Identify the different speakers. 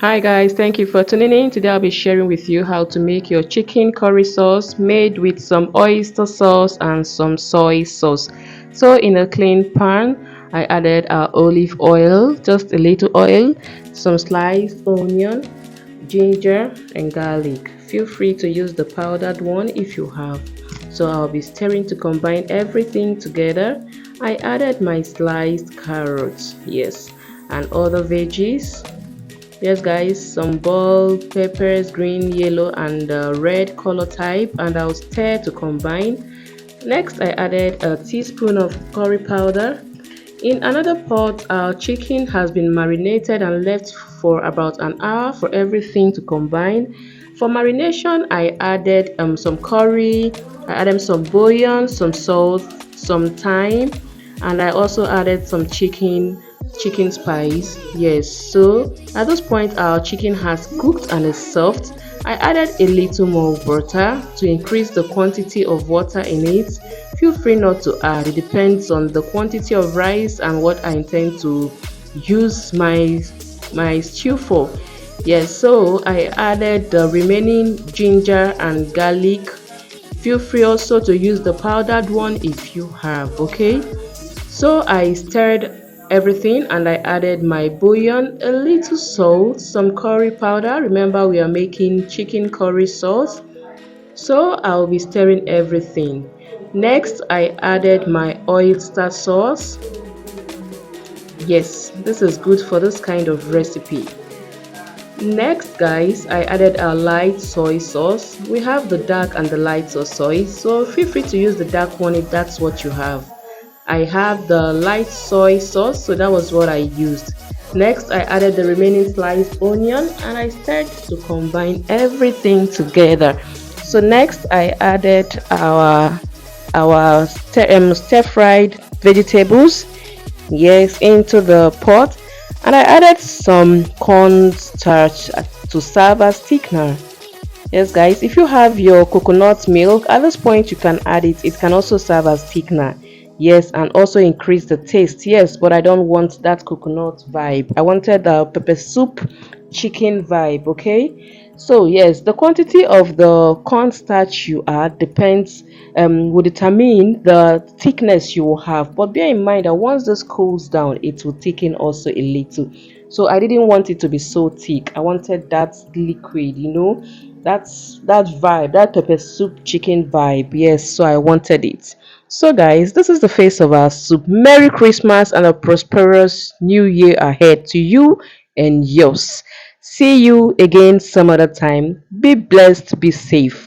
Speaker 1: Hi guys, thank you for tuning in. Today I'll be sharing with you how to make your chicken curry sauce made with some oyster sauce and some soy sauce. So in a clean pan, I added olive oil, just a little oil, some sliced onion, ginger and garlic. Feel free to use the powdered one if you have. So I'll be stirring to combine everything together. I added my sliced carrots, yes, and other veggies. Yes guys, some bell peppers, green, yellow and red color type, and I'll stir to combine. Next I added a teaspoon of curry powder. In another pot, our chicken has been marinated and left for about an hour for everything to combine. For marination, I added some curry, I added some bouillon, some salt, some thyme, and I also added some chicken spice. Yes, so at this point our chicken has cooked and is soft. I added a little more water to increase the quantity of water in it. Feel free not to add, it depends on the quantity of rice and what I intend to use my stew for. Yes, so I added the remaining ginger and garlic. Feel free also to use the powdered one if you have. Okay, so I stirred everything and I added my bouillon, a little salt, some curry powder. Remember we are making chicken curry sauce. So I'll be stirring everything. Next I added my oyster sauce. Yes, this is good for this kind of recipe. Next guys, I added a light soy sauce. We have the dark and the light soy, so feel free to use the dark one if that's what you have. I have the light soy sauce, so that was what I used. Next I added the remaining sliced onion and I started to combine everything together. So next I added our stir fried vegetables, yes, into the pot, and I added some cornstarch to serve as thickener. Yes guys, if you have your coconut milk at this point you can add it. It can also serve as thickener. Yes, and also increase the taste. Yes, but I don't want that coconut vibe. I wanted the pepper soup chicken vibe. Okay, so yes, the quantity of the cornstarch you add depends, will determine the thickness you will have. But bear in mind that once this cools down it will thicken also a little. So I didn't want it to be so thick. I wanted that liquid, that's that vibe, that pepper soup chicken vibe. Yes, so I wanted it. So guys, this is the face of our soup. Merry Christmas and a prosperous new year ahead to you and yours. See you again some other time. Be blessed, be safe.